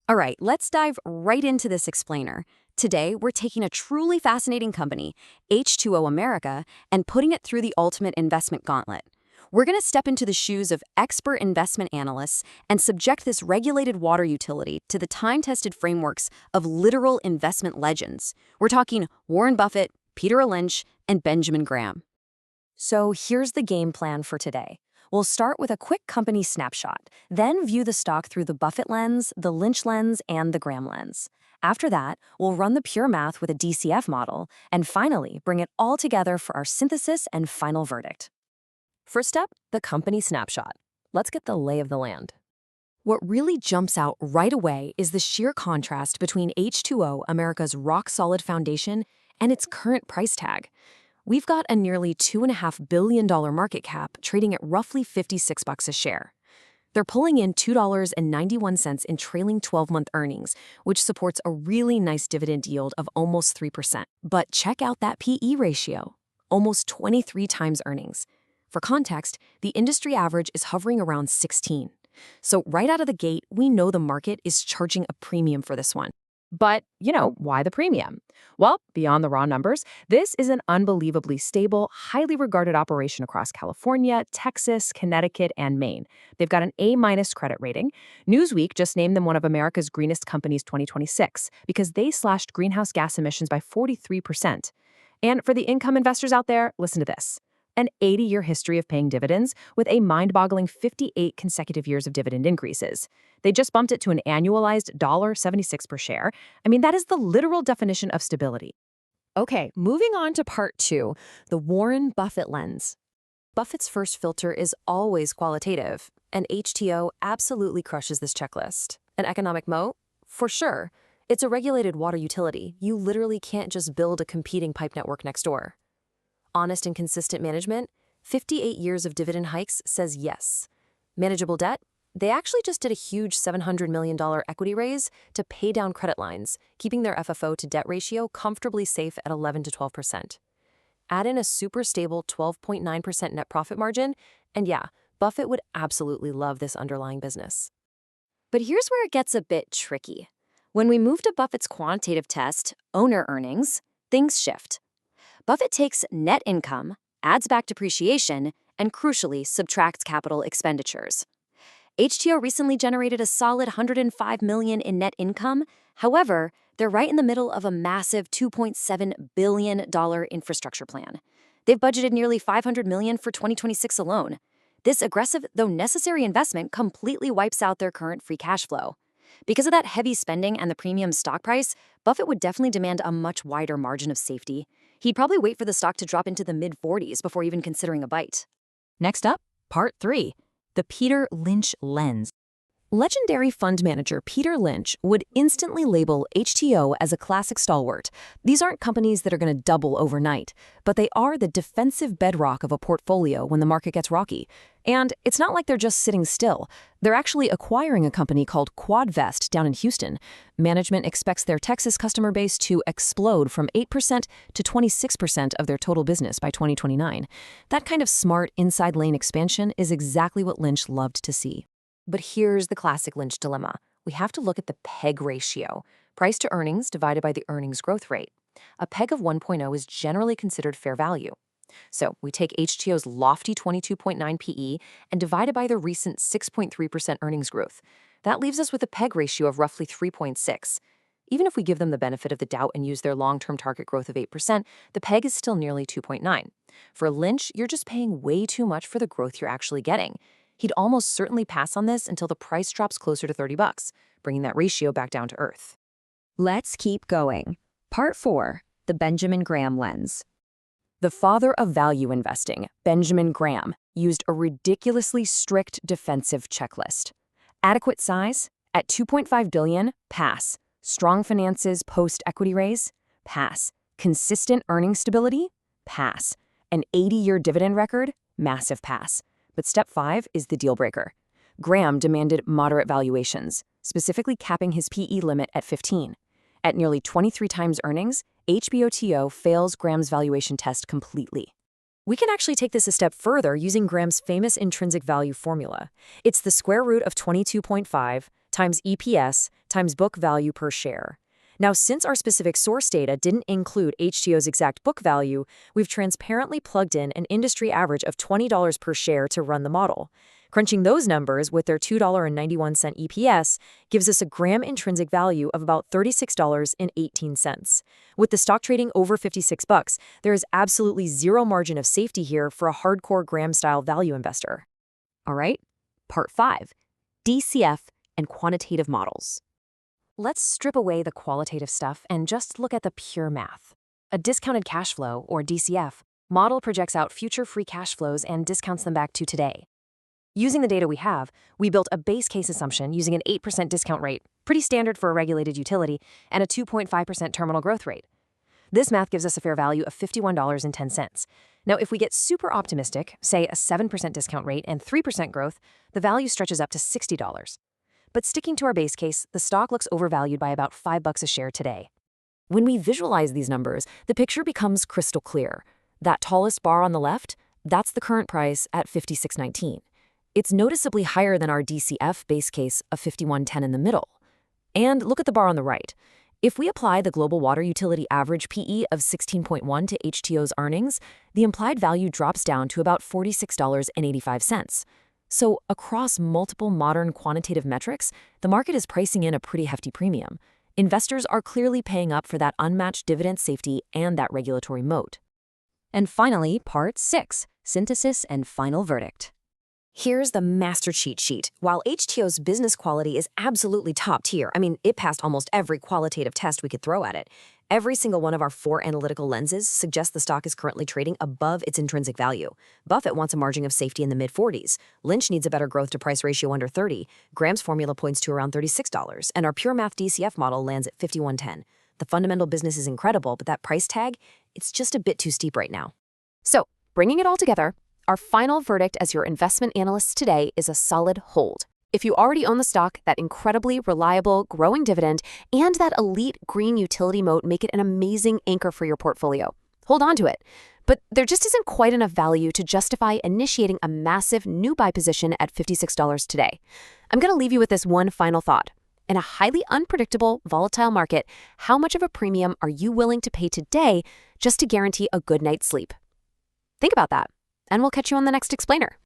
All right, let's dive right into this explainer. Today, we're taking a truly fascinating company, H2O America, and putting it through the ultimate investment gauntlet. We're going to step into the shoes of expert investment analysts and subject this regulated water utility to the time-tested frameworks of literal investment legends. We're talking Warren Buffett, Peter Lynch, and Benjamin Graham. So here's the game plan for today. We'll start with a quick company snapshot, then view the stock through the Buffett lens, the Lynch lens, and the Graham lens. After that, we'll run the pure math with a DCF model, and finally bring it all together for our synthesis and final verdict. First up, the company snapshot. Let's get the lay of the land. What really jumps out right away is the sheer contrast between H2O America's rock-solid foundation and its current price tag. We've got a nearly $2.5 billion market cap trading at roughly $56 a share. They're pulling in $2.91 in trailing 12-month earnings, which supports a really nice dividend yield of almost 3%. But check out that PE ratio, almost 23 times earnings. For context, the industry average is hovering around 16. So right out of the gate, we know the market is charging a premium for this one. But, why the premium? Well, beyond the raw numbers, this is an unbelievably stable, highly regarded operation across California, Texas, Connecticut, and Maine. They've got an A- credit rating. Newsweek just named them one of America's greenest companies 2026 because they slashed greenhouse gas emissions by 43%. And for the income investors out there, listen to this. An 80-year history of paying dividends with a mind-boggling 58 consecutive years of dividend increases. They just bumped it to an annualized $1.76 per share. I mean, that is the literal definition of stability. Okay, moving on to part 2, the Warren Buffett lens. Buffett's first filter is always qualitative, and HTO absolutely crushes this checklist. An economic moat? For sure. It's a regulated water utility. You literally can't just build a competing pipe network next door. Honest and consistent management, 58 years of dividend hikes says yes. Manageable debt, they actually just did a huge $700 million equity raise to pay down credit lines, keeping their FFO to debt ratio comfortably safe at 11 to 12%. Add in a super stable 12.9% net profit margin, and yeah, Buffett would absolutely love this underlying business. But here's where it gets a bit tricky. When we move to Buffett's quantitative test, owner earnings, things shift. Buffett takes net income, adds back depreciation, and crucially subtracts capital expenditures. HTO recently generated a solid $105 million in net income. However, they're right in the middle of a massive $2.7 billion infrastructure plan. They've budgeted nearly $500 million for 2026 alone. This aggressive, though necessary investment completely wipes out their current free cash flow. Because of that heavy spending and the premium stock price, Buffett would definitely demand a much wider margin of safety. He'd probably wait for the stock to drop into the mid-40s before even considering a bite. Next up, part 3, the Peter Lynch lens. Legendary fund manager Peter Lynch would instantly label HTO as a classic stalwart. These aren't companies that are going to double overnight, but they are the defensive bedrock of a portfolio when the market gets rocky. And it's not like they're just sitting still. They're actually acquiring a company called Quadvest down in Houston. Management expects their Texas customer base to explode from 8% to 26% of their total business by 2029. That kind of smart inside lane expansion is exactly what Lynch loved to see. But here's the classic Lynch dilemma. We have to look at the PEG ratio, price to earnings divided by the earnings growth rate. A PEG of 1.0 is generally considered fair value. So we take HTO's lofty 22.9 PE and divide it by the recent 6.3% earnings growth. That leaves us with a PEG ratio of roughly 3.6. Even if we give them the benefit of the doubt and use their long-term target growth of 8%, the PEG is still nearly 2.9. For Lynch, you're just paying way too much for the growth you're actually getting. He'd almost certainly pass on this until the price drops closer to $30, bringing that ratio back down to earth. Let's keep going. Part 4, the Benjamin Graham lens. The father of value investing, Benjamin Graham, used a ridiculously strict defensive checklist. Adequate size? At $2.5 billion, pass. Strong finances post-equity raise? Pass. Consistent earnings stability? Pass. An 80-year dividend record? Massive pass. But step 5 is the deal breaker. Graham demanded moderate valuations, specifically capping his PE limit at 15. At nearly 23 times earnings, HBOTO fails Graham's valuation test completely. We can actually take this a step further using Graham's famous intrinsic value formula. It's the square root of 22.5 times EPS times book value per share. Now, since our specific source data didn't include HTO's exact book value, we've transparently plugged in an industry average of $20 per share to run the model. Crunching those numbers with their $2.91 EPS gives us a gram intrinsic value of about $36.18. With the stock trading over $56, there is absolutely zero margin of safety here for a hardcore gram-style value investor. All right, part 5, DCF and quantitative models. Let's strip away the qualitative stuff and just look at the pure math. A discounted cash flow, or DCF, model projects out future free cash flows and discounts them back to today. Using the data we have, we built a base case assumption using an 8% discount rate, pretty standard for a regulated utility, and a 2.5% terminal growth rate. This math gives us a fair value of $51.10. Now, if we get super optimistic, say a 7% discount rate and 3% growth, the value stretches up to $60. But sticking to our base case, the stock looks overvalued by about $5 a share today. When we visualize these numbers, the picture becomes crystal clear. That tallest bar on the left, that's the current price at $56.19. It's noticeably higher than our DCF base case of $51.10 in the middle. And look at the bar on the right. If we apply the global water utility average PE of 16.1 to HTO's earnings, the implied value drops down to about $46.85. So across multiple modern quantitative metrics, the market is pricing in a pretty hefty premium. Investors are clearly paying up for that unmatched dividend safety and that regulatory moat. And finally, part 6, synthesis and final verdict. Here's the master cheat sheet. While HTO's business quality is absolutely top tier, it passed almost every qualitative test we could throw at it. Every single one of our 4 analytical lenses suggests the stock is currently trading above its intrinsic value. Buffett wants a margin of safety in the mid-40s. Lynch needs a better growth-to-price ratio under 30. Graham's formula points to around $36. And our pure math DCF model lands at $51.10. The fundamental business is incredible, but that price tag, it's just a bit too steep right now. So, bringing it all together, our final verdict as your investment analysts today is a solid hold. If you already own the stock, that incredibly reliable, growing dividend, and that elite green utility moat make it an amazing anchor for your portfolio. Hold on to it. But there just isn't quite enough value to justify initiating a massive new buy position at $56 today. I'm going to leave you with this one final thought. In a highly unpredictable, volatile market, how much of a premium are you willing to pay today just to guarantee a good night's sleep? Think about that, and we'll catch you on the next explainer.